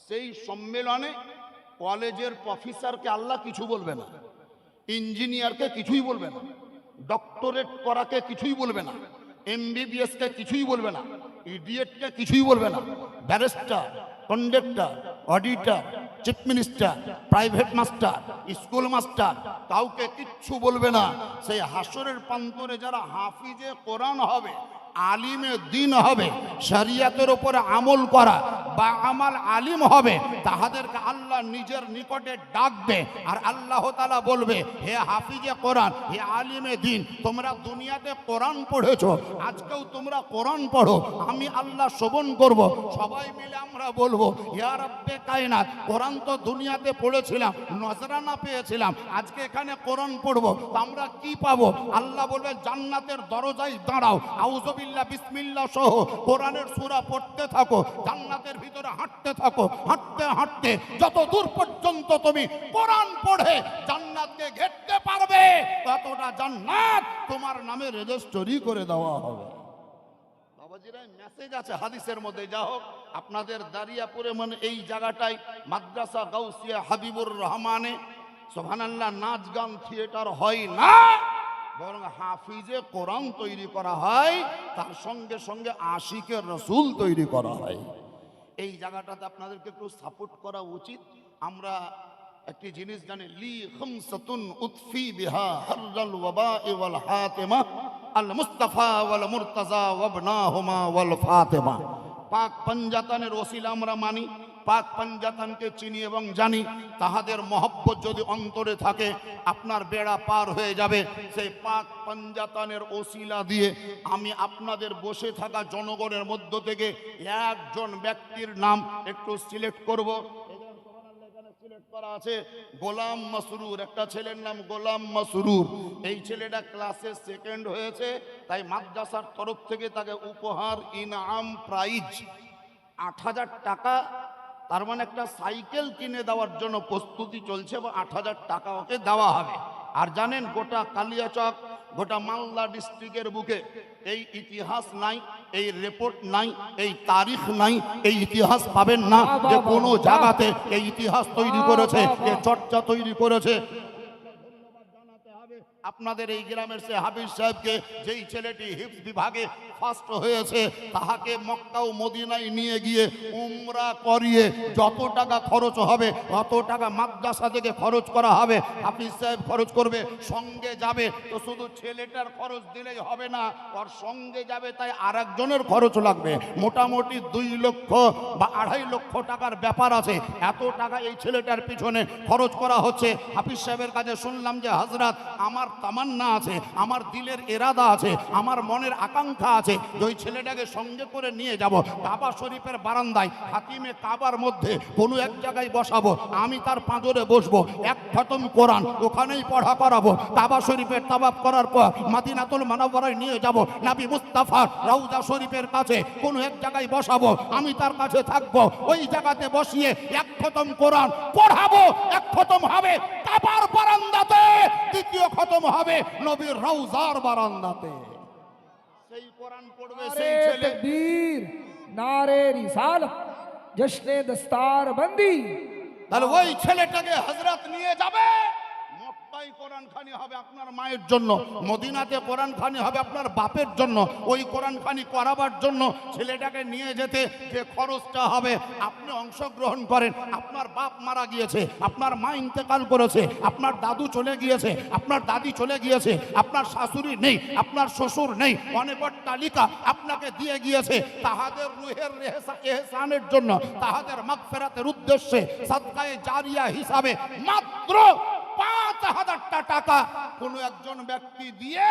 সেই সম্মেলনে কলেজের প্রফেসরকে আল্লাহ কিছু বলবে না, ইঞ্জিনিয়ারকে কিছুই বলবে না, ডক্টরেট করাকে কিছুই বলবে না, এমবিবিএস কে কিছুই বলবে না, ইডিয়েটকে কিছুই বলবে না, barrister, conductor, auditor, chief minister, private master, school master, কাউকে কিচ্ছু বলবে না। সেই হাসরের প্রান্তরে যারা হাফিজে কোরআন হবে, আলিমে দিন হবে, শরিয়তের উপরে আমল করা বা আমাল আলিম হবে, তাহাদেরকে আল্লাহ নিজের নিকটে ডাকবে। আর আল্লাহ তাআলা বলবে, হে হাফিজে কোরআন, হে আলিমে দিন, তোমরা দুনিয়াতে কোরআন পড়েছো, আজকেও তোমরা কোরআন পড়ো, আমি আল্লাহ শ্রবণ করব। সবাই মিলে আমরা বলবো, ইয়া রাব্বে কায়নাত, কোরআন তো দুনিয়াতে পড়েছিলাম, নজরানা পেয়েছিলাম, আজকে এখানে কোরআন পড়বো, তো আমরা কি পাবো? আল্লাহ বলবে, জান্নাতের দরজায় দাঁড়াও, আউযুবিল্লাহ বিসমিল্লাহ সহ কোরআনের সূরা পড়তে থাকো, জান্নাতের ভিতরে হাঁটতে থাকো, হাঁটতে হাঁটতে যত দূর পর্যন্ত তুমি কোরআন পড়ে জান্নাতকে ঘেরতে পারবে, ততটা জান্নাত তোমার নামে রেজিস্ট্রি করে দেওয়া হবে। বাবাজিরা, মেসেজ আছে হাদিসের মধ্যে। যা হোক, আপনাদের দারিয়াপুরে মানে এই জায়গাটায় মাদ্রাসা গাউসিয়া হাবিবুর রহমানে সুবহানাল্লাহ নাচ গান থিয়েটার হয় না, বরং হাফিজে কোরআন তৈরি করা হয়, তার সঙ্গে সঙ্গে আশিকের রসুল তৈরি করা হয়। এই জায়গাটাতে আপনাদেরকে একটু সাপোর্ট করা উচিত। আমরা একটি জিনিস জানি, লি খামসাতুন উতফি বিহা হাররাল ওয়াবা ওয়াল হাতিমা আল মুস্তাফা ওয়াল মুরতাজা ওয়াবনাহুমা ওয়াল ফাতিমা। পাক পাঞ্জাতানের ওসিলা আমরা মানি, পাক পাঞ্জাতানকে চিনি এবং জানি, তাহাদের মহব্বত যদি অন্তরে থাকে আপনার বেড়া পার হয়ে যাবে। সেই পাক পাঞ্জাতানের ওসিলা দিয়ে আমি আপনাদের বসে থাকা জনগণের মধ্য থেকে একজন ব্যক্তির নাম একটু সিলেক্ট করব। সিলেক্ট করা আছে গোলাম মাসরুর, একটা ছেলের নাম গোলাম মাসরুর। এই ছেলেটা ক্লাসে সেকেন্ড হয়েছে, তাই মাদ্রাসার তরফ থেকে তাকে উপহার ইনাম প্রাইজ ৮,০০০ টাকা, তার মানে একটা সাইকেল কিনে দেওয়ার জন্য প্রস্তুতি চলছে, বা ৮,০০০ টাকা ওকে দেওয়া হবে। আর জানেন, গোটা কালিয়াচক গোটা মালদা ডিস্ট্রিক্টের বুকে এই ইতিহাস নাই, এই রিপোর্ট নাই, এই তারিখ নাই, এই ইতিহাস পাবেন না যে কোনো জায়গাতে এই ইতিহাস তৈরি করেছে, এই চর্চা তৈরি করেছে। আপনাদের এই গ্রামের সে হাফিজ সাহেবকে, যেই ছেলেটি হিফজ বিভাগে ফার্স্ট হয়েছে, তাহাকে মক্কা ও মদিনায় নিয়ে গিয়ে উমরা করিয়ে যত টাকা খরচ হবে অত টাকা মাদ্রাসা থেকে খরচ করা হবে। হাফিজ সাহেব খরচ করবে, সঙ্গে যাবে, তো শুধু ছেলেটার খরচ দিলেই হবে না, ওর সঙ্গে যাবে, তাই আর একজনের খরচ লাগবে। মোটামুটি 2 লক্ষ বা 2.5 লক্ষ টাকার ব্যাপার আছে। এত টাকা এই ছেলেটার পিছনে খরচ করা হচ্ছে। হাফিজ সাহেবের কাছে শুনলাম যে হযরত, আমার তামান্না আছে, আমার দিলের এরাদা আছে, আমার মনের আকাঙ্ক্ষা আছে, ওই ছেলেটাকে সঙ্গে করে নিয়ে যাব কাবা শরীফের বারান্দায়, হাতিমে কাবার মধ্যে কোনো এক জায়গায় বসাবো, আমি তার পাঁজরে বসবো, এক খতম কোরআন ওখানেই পড়া করাবো। কাবা শরীফের তাওয়াফ করার পর মদিনাতুল মুনাওয়ারায় নিয়ে যাব, নবী মুস্তাফার রওজা শরীফের কাছে কোনো এক জায়গায় বসাবো, আমি তার কাছে থাকবো, ওই জায়গাতে বসিয়ে এক খতম কোরআন পড়াবো। এক খতম হবে কাবার বারান্দাতে, দ্বিতীয় খতম হবে নবীর রওজার বারান্দাতে। সেই কোরআন পড়বে সেই नारे ছেলে। तकबीर, नारे रिसालत, जश्ने दस्तार बंदी। তাহলে ওই ছেলেটাকে হযরত নিয়ে যাবে, মক্কায় কোরআন খানি হবে আপনার মায়ের জন্য, মদিনাতে কোরআন খানি হবে আপনার বাপের জন্য। ওই কোরআন খানি করাবার জন্য ছেলেটাকে নিয়ে যেতে যে খরচটা হবে, আপনি অংশগ্রহণ করেন। আপনার বাপ মারা গিয়েছে, আপনার মা ইন্তেকাল করেছে, আপনার দাদু চলে গিয়েছে, আপনার দাদি চলে গিয়েছে, আপনার শাশুড়ি নেই, আপনার শ্বশুর নেই, অনেক তালিকা আপনাকে দিয়ে গিয়েছে। তাহাদের রুহের এহসানের জন্য, তাহাদের মাগফিরাতের উদ্দেশ্যে সাদকায়ে জারিয়া হিসাবে মাত্র 5,000 টাকা কোনো একজন ব্যক্তি দিয়ে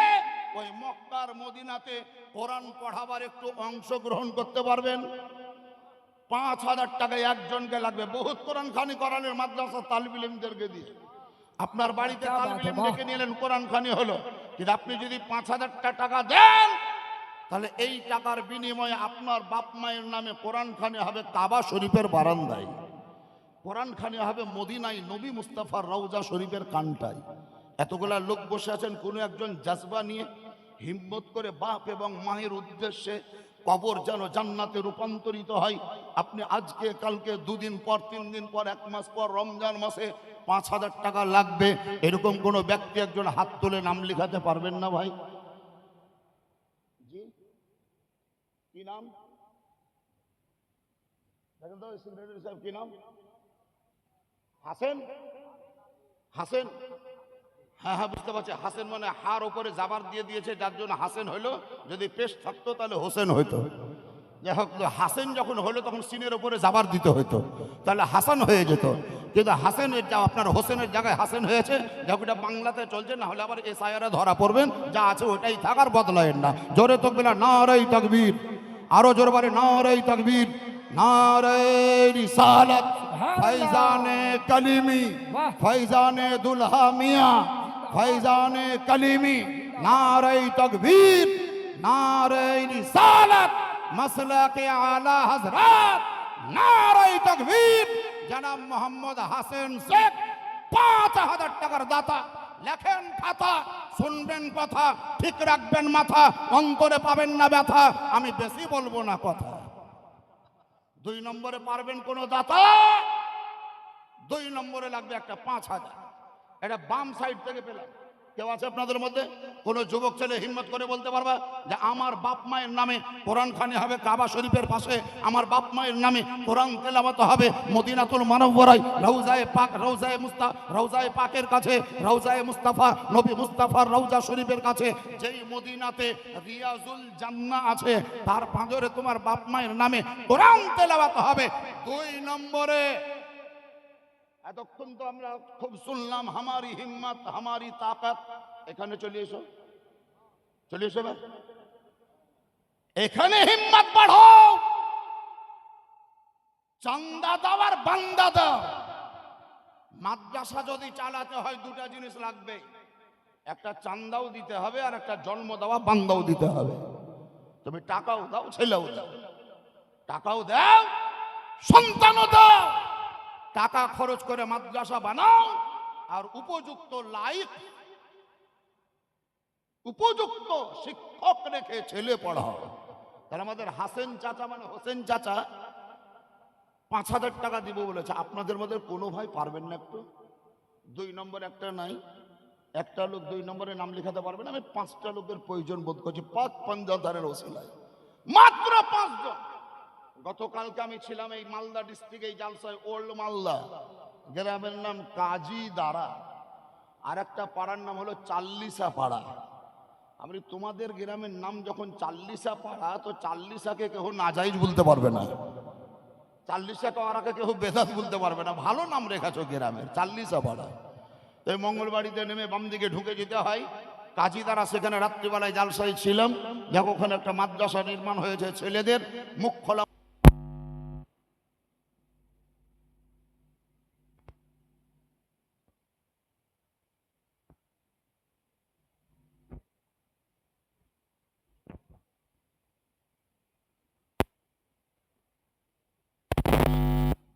ওই মক্কার মদিনাতে কোরআন পড়াবার একটু অংশগ্রহণ করতে পারবেন। 5,000 টাকা একজনকে লাগবে। বহুত কোরআন খানি করালেন মাদ্রাসা তালিব ইলমদেরকে দিয়ে। আপনার বাড়িতে তালিব ইলম ডেকে নিলেন, কোরআন খানি হলো, কিন্তু আপনি যদি 5,000 টাকা দেন, তাহলে এই টাকার বিনিময়ে আপনার বাপ মায়ের নামে কোরআন খানি হবে কাবা শরীফের বারান্দায়, কোরআন খানি হবে মদিনায় নবী মুস্তাফার রওজা শরীফের কানটায়। এতগুলা লোক বসে আছেন, কোনো একজন জাজবা নিয়ে হিম্মত করে বাপ এবং মায়ের উদ্দেশ্যে কবর যেন জান্নাতে রূপান্তরিত হয়। আপনি আজকে কালকে 2 দিন পর 3 দিন পর 1 মাস পর রমজান মাসে 5,000 টাকা লাগবে, এরকম কোনো ব্যক্তি একজন হাত তুলে নাম লিখাতে পারবেন না ভাই? জি, কি নাম দেখেন তো সেক্রেটারি সাহেব, কি নাম? হাসেন? হাসেন, হ্যাঁ হ্যাঁ বুঝতে পারছি। হাসেন মানে হার ওপরে জাবার দিয়ে দিয়েছে, যার জন্য হাসেন হইলো। যদি পেশ থাকতো তাহলে হোসেন হইতো। যাই হোক, হাসেন যখন হলো তখন সিনের ওপরে জাবার দিতে হইতো, তাহলে হাসান হয়ে যেত। কিন্তু হাসেনের যা আপনার হোসেনের জায়গায় হাসেন হয়েছে, যখন এটা বাংলাতে চলছে, না হলে আবার এসআইআরে ধরা পড়বেন। যা আছে ওটাই থাকার বদলায়েন না। জোরে তকবীর, নারে তাকবীর, আরো জোরে বারে নারে তাকবীর, নারে রিসালাত, ফৈজানে কলিমি, ফৈজানে দুলহা মিয়াঁ, ফৈজানে কলিমি, নারে তাকবীর, নারে রিসালাত, মাসলাকে আলা হযরত, নারে তাকবীর। জনাব মোহাম্মদ হাসান শেখ 5,000 টাকার দাতা। লেখেন খাতা, শুনবেন কথা, ঠিক রাখবেন মাথা, অন্তরে পাবেন না ব্যথা। আমি বেশি বলবো না কথা। 2 নম্বরে পারবেন কোন দাতা, 2 নম্বরে লাগবে একটা 5,000। এটা বাম সাইড থেকে পেলাম। কেউ আছে আপনাদের মধ্যে কোন যুবক ছেলে হিম্মত করে বলতে পারবা যে আমার বাপ মায়ের নামে কোরআন খানি হবে কাবা শরীফের পাশে, আমার বাপ মায়ের নামে কোরআন তেলাওয়াত হবে মদিনাতুল মুনাওয়ারায় রওজায়ে পাক, রওজায়ে পাকের কাছে, রওজায়ে মুস্তাফা নবী মুস্তাফার রওজা শরীফের কাছে, যেই মদিনাতে রিয়াজুল জান্নাহ আছে, তার পাঁজরে তোমার বাপ মায়ের নামে কোরআন তেলাওয়াত হবে। 2 নম্বরে, এতক্ষণ তো আমরা খুব শুনলাম হামারি হিম্মত হামারি তাকত। এখানে চলে এসো, চলে এসো, এখানে হিম্মত বাড়াও। চান্দা দাও আর বান্দা দাও। মাদ্রাসা যদি চালাতে হয় 2টা জিনিস লাগবে, একটা চান্দাও দিতে হবে আর একটা জন্ম দেওয়া বান্দাও দিতে হবে। তুমি টাকাও দাও, ছেলেও দাও, টাকাও দাও, সন্তানও দাও। টাকা খরচ করে মাদ্রাসা বানাও আর উপযুক্ত লাইক উপযুক্ত শিক্ষক রেখে ছেলে পড়াও। তাহলে আমাদের হাসেন চাচা মানে হোসেন চাচা 5,000 টাকা দিব বলেছে। আপনাদের মধ্যে কোনো ভাই পারবেন না একটু? 2 নম্বর একটা নাই, একটা লোক 2 নম্বরে নাম লেখাতে পারবে না। আমি 5টা লোকের প্রয়োজন বোধ করছি, 5 পাঞ্জাদারের ওসিলায়, মাত্র 5 জন। গতকালকে আমি ছিলাম এই মালদা ডিস্ট্রিক্ট, এই জালসায়, ওল্ড মালদা। গ্রামের নাম কাজী দারা, আর একটা পাড়ার নাম হলো চাল্লিশা পাড়া। আমি তোমাদের গ্রামের নাম যখন চাল্লিশা পাড়া, তো চাল্লিশাকে কেউ নাজাইজ বলতে পারবে না, চাল্লিশাকে ওরাকে কেউ বেদাত বলতে পারবে না। ভালো নাম রেখেছো গ্রামের, চাল্লিশা পাড়া। তাই মঙ্গলবাড়িতে নেমে বাম দিকে ঢুকে যেতে হয় কাজী দ্বারা। সেখানে রাত্রিবেলায় জালসায় ছিলাম, দেখো ওখানে একটা মাদ্রাসা নির্মাণ হয়েছে ছেলেদের, মুখ খোলা।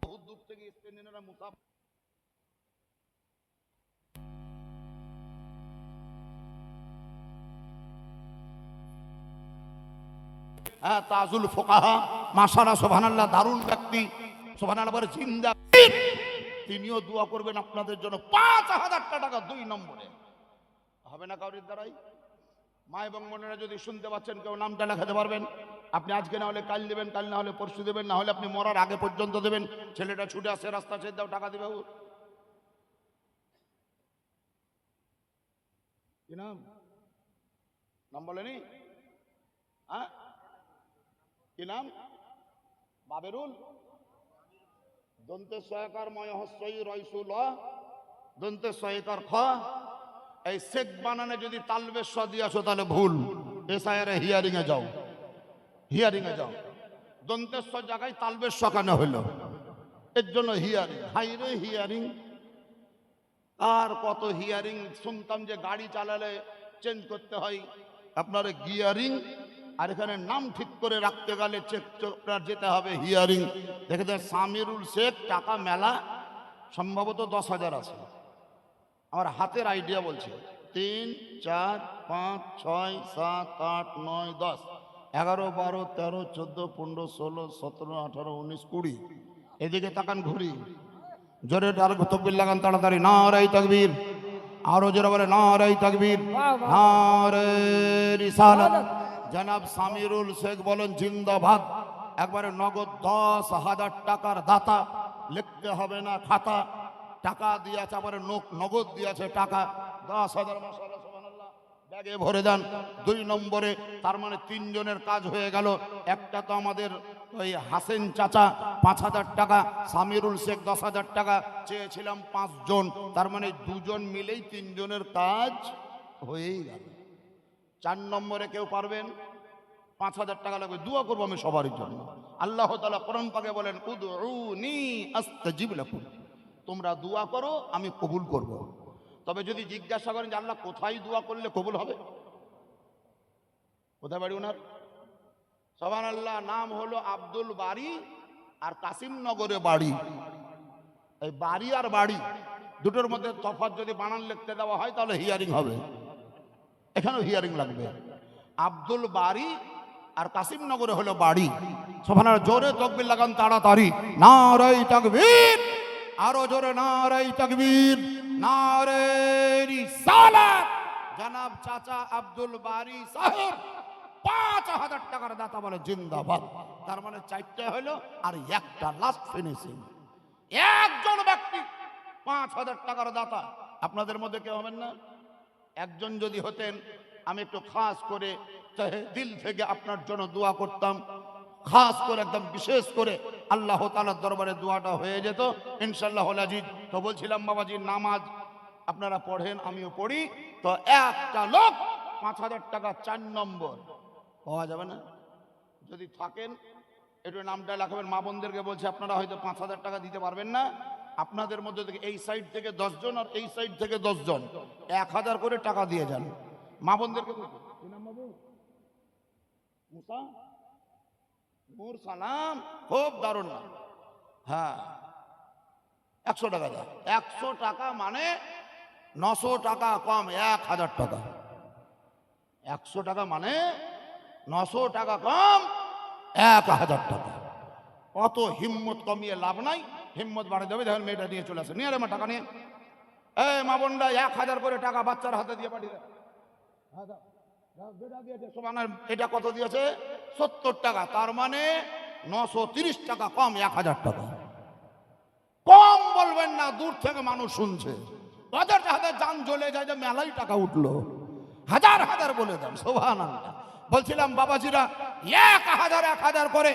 বহুত দূর থেকে স্পেনিয়ানরা মুসাফ। হ্যাঁ, তাজুল ফোকাহা, মাশাআল্লাহ, সুবহানাল্লাহ, দারুণ ব্যক্তি, সুবহানাল্লাহ বলে জিন্দা। তিনিও দোয়া করবেন আপনাদের জন্য। 5,000 টাকা 2 নম্বরে হবে না কাউরির দ্বারাই। মা এবং বোনেরা যদি শুনতে পাচ্ছেন, কেউ নামটা লেখাতে পারবেন? আপনি আজকে না হলে কাল দেবেন, কাল না হলে পরশু দেবেন, না হলে আপনি মরার আগে পর্যন্ত দেবেন। ছেলেটা ছুটে আসে, রাস্তা ছেড়ে দাও, টাকা দিবে। কি নাম? নাম বলেনি? হ্যাঁ, কি নাম? বাবেরুল। দন্তে সয়কার ময় হস্যই রয়সুল, দন্তে সয়কার খ। এই শেখ বানানে যদি তালবেশ স দিয়েছো তাহলে ভুল। এসআইআর হিয়ারিং এ যাও, হিয়ারিং এ যাও। দন্তেশ্বর জায়গায় তালবেশ স কেন হইলো? এর জন্য হিয়ারিং। হাইরে হিয়ারিং, আর কত হিয়ারিং শুনতাম যে গাড়ি চালালে চেঞ্জ করতে হয় আপনার গিয়ারিং, আর এখানে নাম ঠিক করে রাখতে গেলে চেক যেতে হবে হিয়ারিং। দেখে দেন সামিরুল শেখ, টাকা মেলা, সম্ভবত 10,000 আছে, আমার হাতের আইডিয়া বলছে। 3, 4, 5, 6, 7, 8, 9, 10, 11, 12, 13, 14, 15, 16, 17, 18, 19, 20। এদিকে তাকান, ঘুরি জোরে আর তকবীর লাগান তাড়াতাড়ি। নারায়ে তাকবীর, আরো জোরে বলে নারায়ে তাকবীর, নারে রিসালাত। জনাব সামিরুল শেখ বলেন জিন্দাবাদ। একবারে নগদ 10,000 টাকার দাতা, লিখতে হবে না খাতা। টাকা দিয়েছে, আবার নগদ দিয়েছে টাকা 10,000। মাশাআল্লাহ, সুবহানাল্লাহ, ব্যাগে ভরে দেন। 2 নম্বরে, তার মানে 3 জনের কাজ হয়ে গেল। একটা তো আমাদের ওই হাসেন চাচা 5,000 টাকা, সামিরুল শেখ 10,000 টাকা, চেয়েছিলাম 5 জন, তার মানে 2 জন মিলেই 3 জনের কাজ হয়েই গেল। 4 নম্বরে কেউ পারবেন? 5,000 টাকা লাগবে, দোয়া করবো আমি সবার জন্য। আল্লাহ তাআলা কোরআন পাকে বলেন উদউনি আস্তাজিব লাকুম, তোমরা দোয়া করো আমি কবুল করব। তবে যদি জিজ্ঞাসা করেন যে আল্লাহ কোথায় দোয়া করলে কবুল হবে, কোথায় বাড়ি ওনার? সুবহানাল্লাহ, নাম হলো আব্দুল বারী, আর কাসিমনগরে বাড়ি। এই বাড়ি আর বাড়ি দুটোর মধ্যে তফাৎ যদি বানান লিখতে দেওয়া হয় তাহলে হিয়ারিং হবে, এখানেও হিয়ারিং লাগবে। আব্দুল বারী আর কাসিমনগরে হলো বাড়ি। সুবহানাল্লাহ, জোরে তাকবীর লাগান তাড়াতাড়ি। নারায়ে তাকবীর, আরো জোরে নারায়ে তাকবীর, নারে রিসালাত। জনাব চাচা আব্দুল বারী সাহেব 5,000 টাকার দাতা বলে জিন্দাবাদ। তার মানে 4টা হলো, আর একটা লাস্ট ফিনিশিং। একজন ব্যক্তি 5,000 টাকার দাতা। আপনাদের মধ্যে কেউ হবেন না? একজন যদি হতেন, আমি একটু খাস করে দিল থেকে আপনার জন্য দোয়া করতাম, খাস করে একদম বিশেষ করে আল্লাহ তাআলার দরবারে দোয়াটা হয়ে যেত ইনশাআল্লাহ আজিজ। তো বলছিলাম বাবাজি, নামাজ আপনারা পড়েন, আমিও পড়ি, তো একটা লোক 5,000 টাকা 4 নম্বর পাওয়া যাবে না? যদি থাকেন একটু নামটা লেখাবেন। মা বোনদেরকে বলছে, আপনারা হয়তো 5,000 টাকা দিতে পারবেন না, আপনাদের মধ্যে থেকে এই সাইড থেকে 10 জন আর এই সাইড থেকে 10 জন 1,000 করে টাকা দিয়ে যান। মা বোনদেরকে বলছে, কি নাম বাবু? মুসা নূর সালাম, খুব দারুণ নাম। হ্যাঁ, 100 টাকা দেয়। 100 টাকা মানে 900 টাকা কম, 1,000 টাকা। 100 টাকা মানে 900 টাকা কম 1000 টাকা। অত হিম্মত কমিয়ে লাভ নাই, হিম্মত বাড়িয়ে দেবে। দেখেন মেয়েটা নিয়ে চলে আসে, নিয়ে রে মা টাকা নিয়ে। এই মা বোনরা 1000 করে টাকা বাচ্চার হাতে দিয়ে পাঠিয়ে দেয়। এটা কত দিয়েছে? 70 টাকা। তার মানে 930 টাকা কম 1000 টাকা। কম বলবেন না, দূর থেকে মানুষ শুনছে। হাজার হাজার যান জ্বলে যায় যে মেলাই টাকা উঠলো, হাজার হাজার বলে দেন সুবহানাল্লাহ। বলছিলাম বাবাজিরা 1000 করে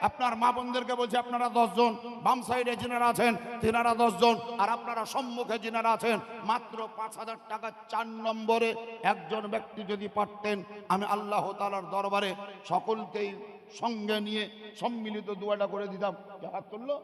আপনার মা বোনদেরকে বলছি, আপনারা 10 জন, বাম সাইডে যিনারা আছেন তিনারা 10 জন, আর আপনারা সম্মুখে যিনারা আছেন মাত্র 5000 টাকা 4 নম্বরে একজন ব্যক্তি যদি পারতেন, আমি আল্লাহ তাআলার দরবারে সকলকেই সঙ্গে নিয়ে সম্মিলিত দোয়াটা করে দিতাম। হাত তুললো